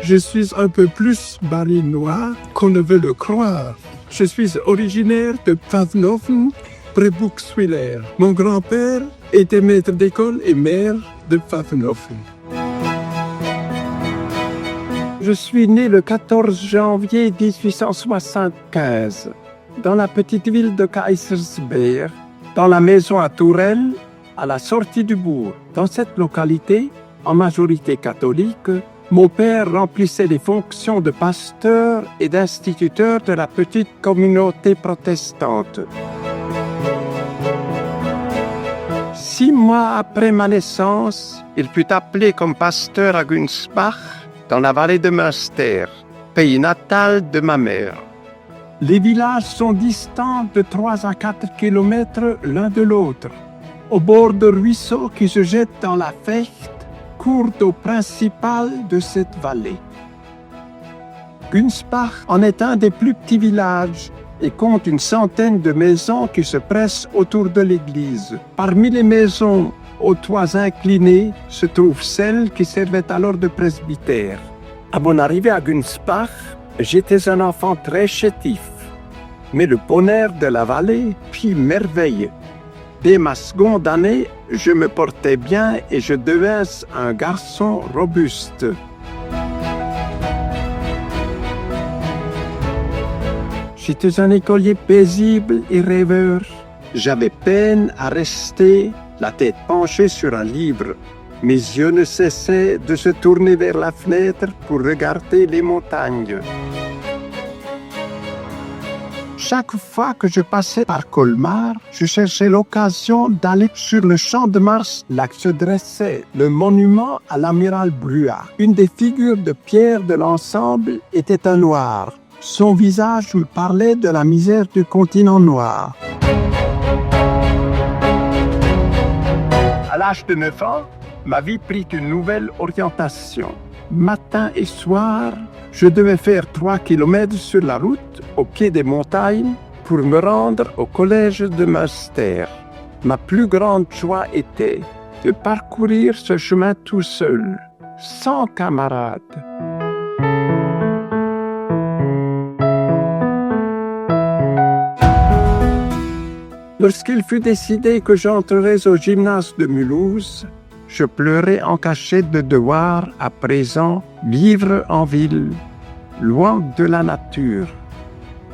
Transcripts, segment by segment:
Je suis un peu plus barinois qu'on ne veut le croire. Je suis originaire de Pfaffenhofen, près Bouxwiller. Mon grand-père était maître d'école et maire de Pfaffenhofen. Je suis né le 14 janvier 1875 dans la petite ville de Kaysersberg, dans la maison à Tourelle, à la sortie du bourg. Dans cette localité, en majorité catholique, mon père remplissait les fonctions de pasteur et d'instituteur de la petite communauté protestante. 6 mois après ma naissance, il fut appelé comme pasteur à Günsbach, dans la vallée de Münster, pays natal de ma mère. Les villages sont distants de 3 à 4 kilomètres l'un de l'autre. Au bord de ruisseaux qui se jettent dans la Vecht, cours d'eau principale de cette vallée. Günsbach en est un des plus petits villages et compte une centaine de maisons qui se pressent autour de l'église. Parmi les maisons aux toits inclinés se trouve celle qui servait alors de presbytère. À mon arrivée à Günsbach, j'étais un enfant très chétif, mais le bonheur de la vallée fit merveille. Dès ma seconde année, je me portais bien et je devins un garçon robuste. J'étais un écolier paisible et rêveur. J'avais peine à rester la tête penchée sur un livre. Mes yeux ne cessaient de se tourner vers la fenêtre pour regarder les montagnes. Chaque fois que je passais par Colmar, je cherchais l'occasion d'aller sur le champ de Mars, là que se dressait le monument à l'amiral Bruat. Une des figures de pierre de l'ensemble était un noir. Son visage me parlait de la misère du continent noir. À l'âge de 9 ans, ma vie prit une nouvelle orientation. Matin et soir, je devais faire 3 kilomètres sur la route, au pied des montagnes, pour me rendre au collège de Münster. Ma plus grande joie était de parcourir ce chemin tout seul, sans camarades. Lorsqu'il fut décidé que j'entrerais au gymnase de Mulhouse, je pleurais en cachette de devoir, à présent, vivre en ville, loin de la nature.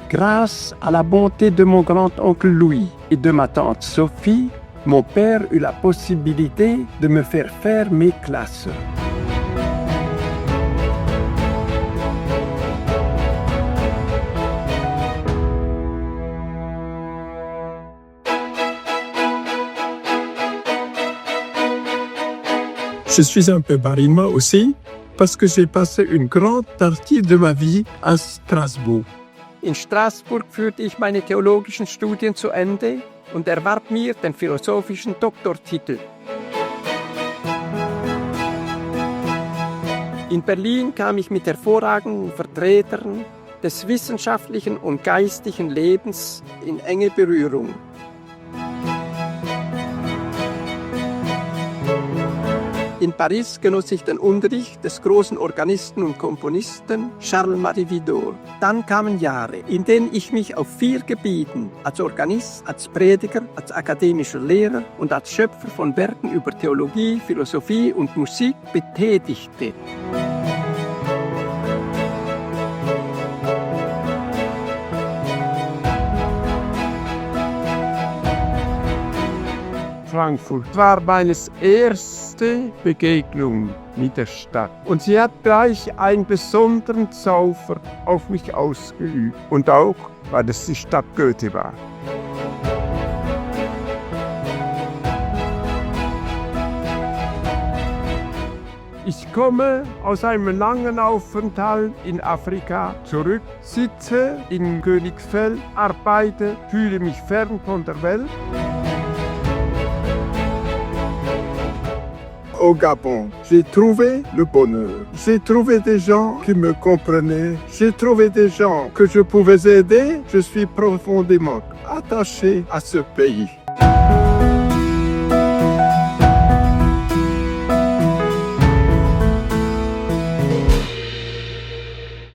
Grâce à la bonté de mon grand-oncle Louis et de ma tante Sophie, mon père eut la possibilité de me faire mes classes. Je suis un peu barinois aussi, parce que j'ai passé une grande partie de ma vie à Strasbourg. In Straßburg führte ich meine theologischen Studien zu Ende und erwarb mir den philosophischen Doktortitel. In Berlin kam ich mit hervorragenden Vertretern des wissenschaftlichen und geistigen Lebens in enge Berührung. In Paris genoss ich den Unterricht des großen Organisten und Komponisten Charles-Marie Widor. Dann kamen Jahre, in denen ich mich auf 4 Gebieten als Organist, als Prediger, als akademischer Lehrer und als Schöpfer von Werken über Theologie, Philosophie und Musik betätigte. Frankfurt war meine erste Begegnung mit der Stadt. Und sie hat gleich einen besonderen Zauber auf mich ausgeübt. Und auch, weil es die Stadt Goethe war. Ich komme aus einem langen Aufenthalt in Afrika zurück, sitze in Königsfeld, arbeite, fühle mich fern von der Welt. Au Gabon, j'ai trouvé le bonheur. J'ai trouvé des gens qui me comprenaient. J'ai trouvé des gens que je pouvais aider. Je suis profondément attaché à ce pays.